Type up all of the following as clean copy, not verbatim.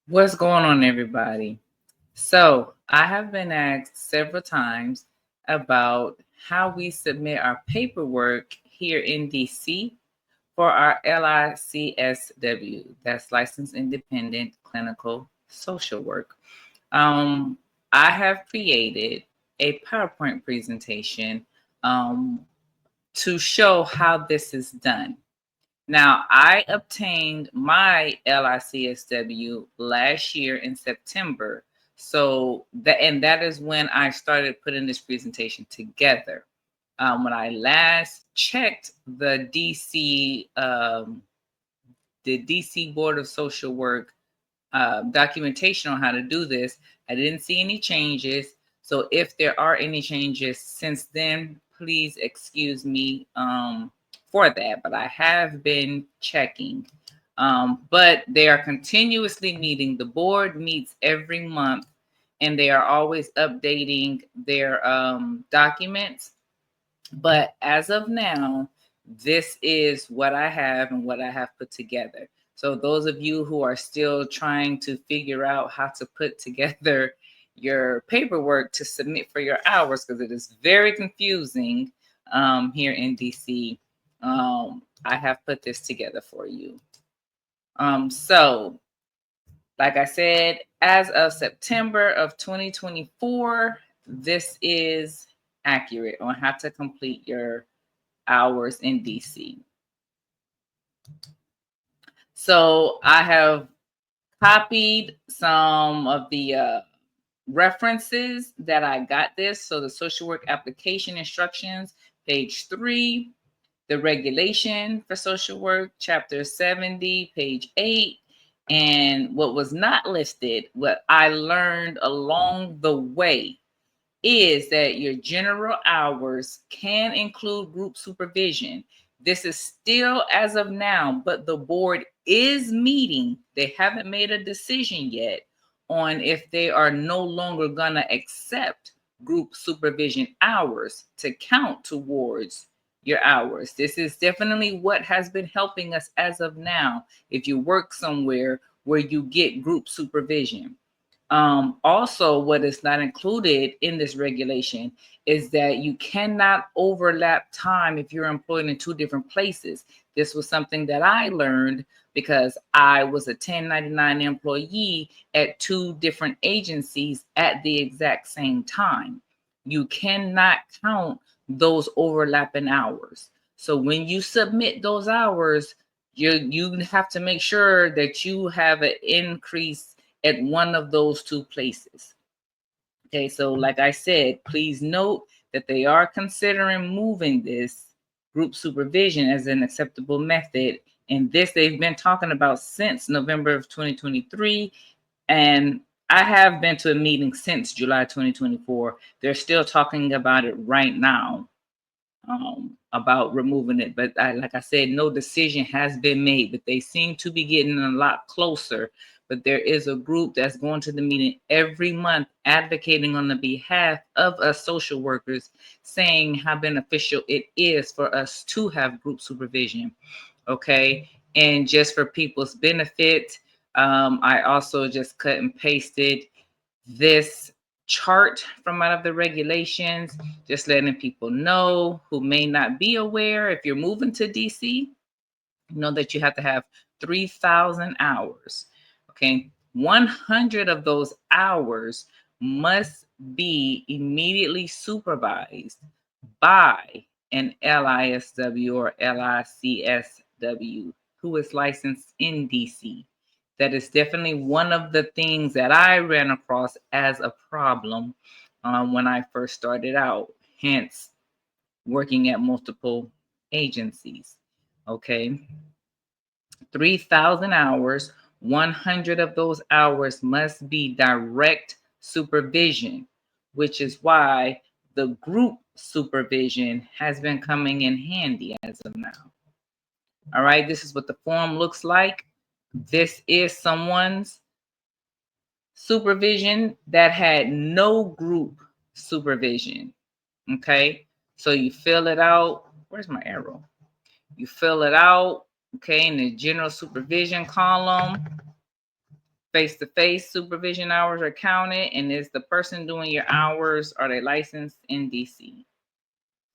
What's going on, everybody? So, I have been asked several times about how we submit our paperwork here in DC for our LICSW, that's Licensed Independent Clinical Social Work. Um, I have created a PowerPoint presentation to show how this is done. Now, I obtained my LICSW last year in September. So that is when I started putting this presentation together. When I last checked the DC Board of Social Work documentation on how to do this, I didn't see any changes. So if there are any changes since then, please excuse me for that. But I have been checking. But they are continuously meeting. The board meets every month, and they are always updating their documents. But as of now, this is what I have and what I have put together. So those of you who are still trying to figure out how to put together your paperwork to submit for your hours, because it is very confusing here in DC, I have put this together for you. So, like I said, as of September of 2024, this is accurate on how to complete your hours in DC. So I have copied some of the references that I got this. So the social work application instructions, page 3, the regulation for social work, chapter 70, page 8. And what was not listed, what I learned along the way, is that your general hours can include group supervision. This is still as of now, but the board is meeting. They haven't made a decision yet on if they are no longer going to accept group supervision hours to count towards your hours. This is definitely what has been helping us as of now. If you work somewhere where you get group supervision. Also, what is not included in this regulation is that you cannot overlap time if you're employed in two different places. This was something that I learned because I was a 1099 employee at two different agencies at the exact same time. You cannot count those overlapping hours. So when you submit those hours, you have to make sure that you have an increase at one of those two places. Okay, so like I said, please note that they are considering moving this group supervision as an acceptable method. And this they've been talking about since November of 2023. And I have been to a meeting since July 2024. They're still talking about it right now, about removing it. But like I said, no decision has been made, but they seem to be getting a lot closer. But there is a group that's going to the meeting every month advocating on the behalf of us social workers, saying how beneficial it is for us to have group supervision. Okay. And just for people's benefit, I also just cut and pasted this chart from out of the regulations, just letting people know who may not be aware. If you're moving to DC, know that you have to have 3,000 hours. Okay. 100 of those hours must be immediately supervised by an LISW or LICSW who is licensed in DC. That is definitely one of the things that I ran across as a problem when I first started out, hence working at multiple agencies. Okay. 3,000 hours, 100 of those hours must be direct supervision, which is why the group supervision has been coming in handy as of now. All right, this is what the form looks like. This is someone's supervision that had no group supervision. Okay, so you fill it out. Where's my arrow? You fill it out, okay, in the general supervision column. Face-to-face supervision hours are counted, and is the person doing your hours, are they licensed in DC?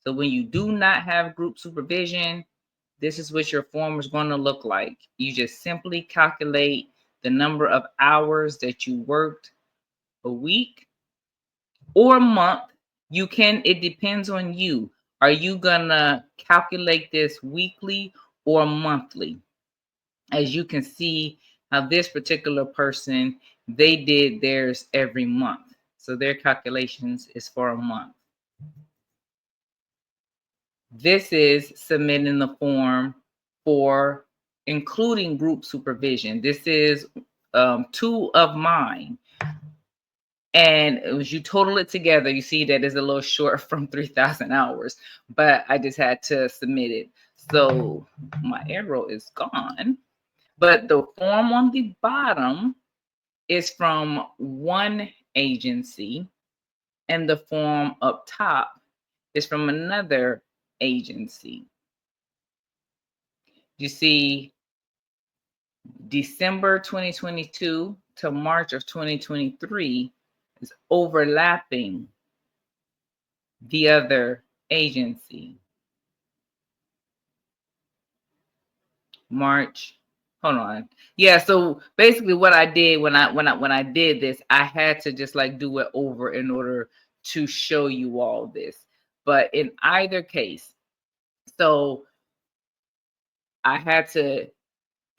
So when you do not have group supervision, this is what your form is going to look like. You just simply calculate the number of hours that you worked a week or a month. You can, it depends on you. Are you gonna calculate this weekly or monthly? As you can see how this particular person, they did theirs every month. So their calculations is for a month. This is submitting the form for including group supervision. This is 2 of mine. And as you total it together, you see that it's a little short from 3,000 hours, but I just had to submit it. So my arrow is gone, but the form on the bottom is from one agency, and the form up top is from another agency. You see, December 2022 to March of 2023 is overlapping the other agency. March, hold on. Yeah, so basically what I did when I did this, I had to just like do it over in order to show you all this. But in either case, so I had to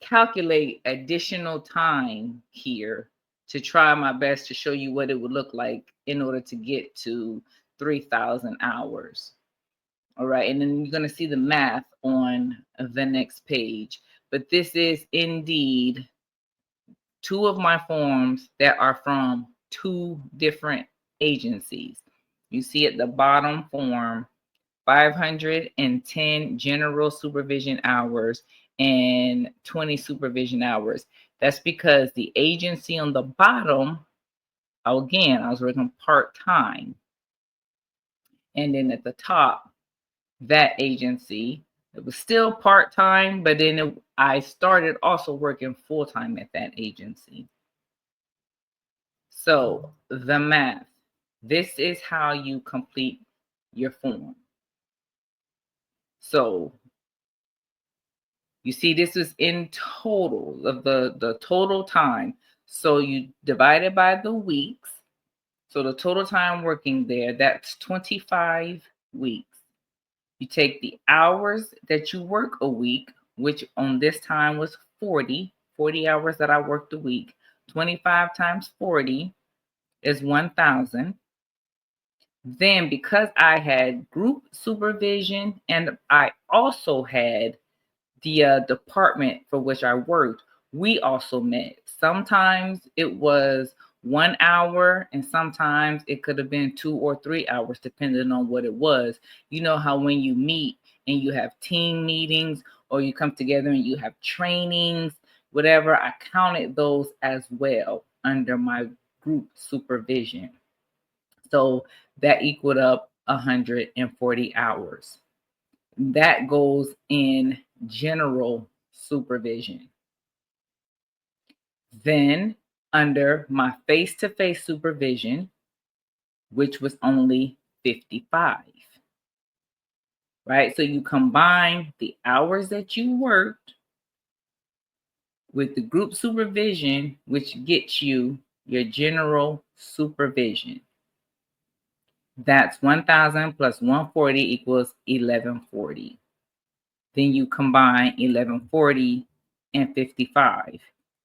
calculate additional time here to try my best to show you what it would look like in order to get to 3,000 hours. All right, and then you're going to see the math on the next page. But this is indeed 2 of my forms that are from 2 different agencies. You see at the bottom form, 510 general supervision hours and 20 supervision hours. That's because the agency on the bottom, again, I was working part-time. And then at the top, that agency, it was still part-time, but then I started also working full-time at that agency. So the math, this is how you complete your form. So you see, this is in total of the total time. So you divide it by the weeks. So the total time working there, that's 25 weeks. You take the hours that you work a week, which on this time was 40 hours that I worked a week. 25 times 40 is 1,000. Then because I had group supervision and I also had the department for which I worked, we also met. Sometimes it was 1 hour and sometimes it could have been 2 or 3 hours, depending on what it was. You know how when you meet and you have team meetings or you come together and you have trainings, whatever, I counted those as well under my group supervision. So that equaled up 140 hours. That goes in general supervision. Then under my face-to-face supervision, which was only 55, right? So you combine the hours that you worked with the group supervision, which gets you your general supervision. That's 1,000 plus 140 equals 1,140. Then you combine 1,140 and 55.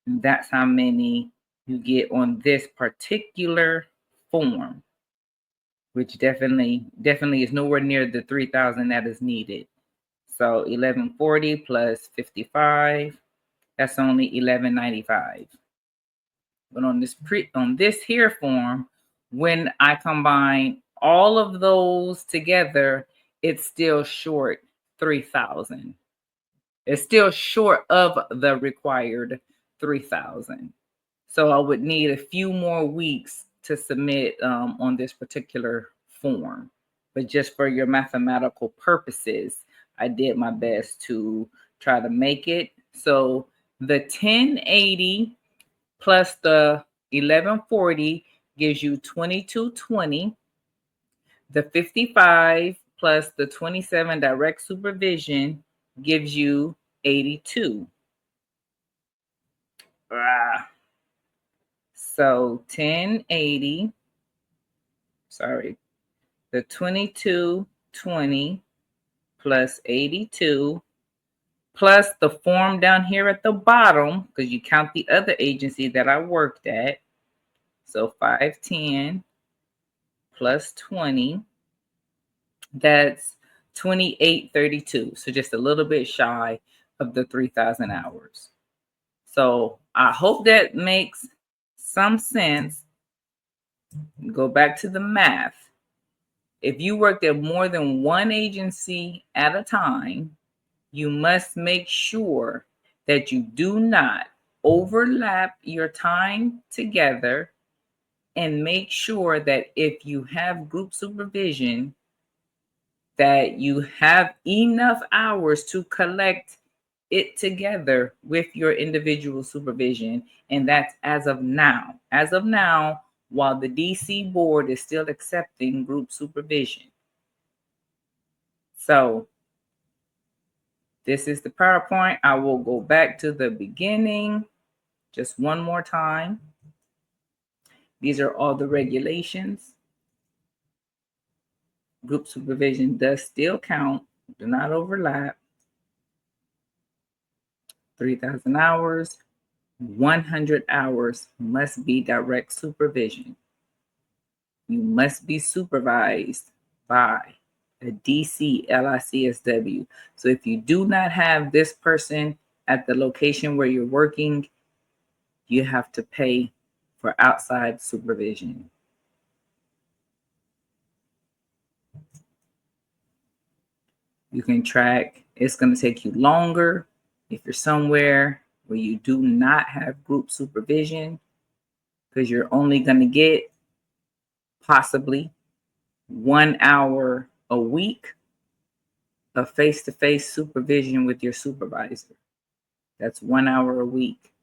And that's how many you get on this particular form, which definitely is nowhere near the 3,000 that is needed. So 1,140 plus 55, that's only 1,195. But on this here form, when I combine all of those together, it's still short 3,000. It's still short of the required 3,000. So I would need a few more weeks to submit on this particular form. But just for your mathematical purposes, I did my best to try to make it. So the 1080 plus the 1140 gives you 2220. The 55 plus the 27 direct supervision gives you 82. So 1080, sorry, the 2220 plus 82 plus the form down here at the bottom, because you count the other agency that I worked at. So 510 plus 20, that's 2832. So just a little bit shy of the 3,000 hours. So I hope that makes some sense. Go back to the math. If you worked at more than one agency at a time, you must make sure that you do not overlap your time together, and make sure that if you have group supervision, that you have enough hours to collect it together with your individual supervision. And that's as of now. As of now, while the DC board is still accepting group supervision. So this is the PowerPoint. I will go back to the beginning just one more time. These are all the regulations. Group supervision does still count, do not overlap. 3,000 hours, 100 hours must be direct supervision. You must be supervised by a DC LICSW. So if you do not have this person at the location where you're working, you have to pay for outside supervision. You can track, it's going to take you longer if you're somewhere where you do not have group supervision, because you're only going to get possibly 1 hour a week of face-to-face supervision with your supervisor. That's 1 hour a week.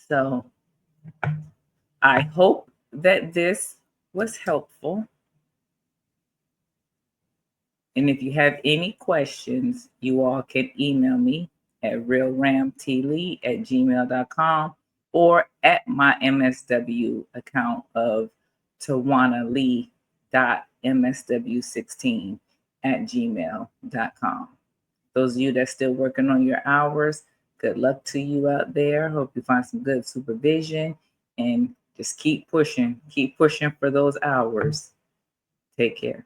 So I hope that this was helpful. And if you have any questions, you all can email me at realramtlee@gmail.com or at my MSW account of tawanali.msw16@gmail.com. Those of you that's still working on your hours, good luck to you out there. Hope you find some good supervision, and just keep pushing for those hours. Take care.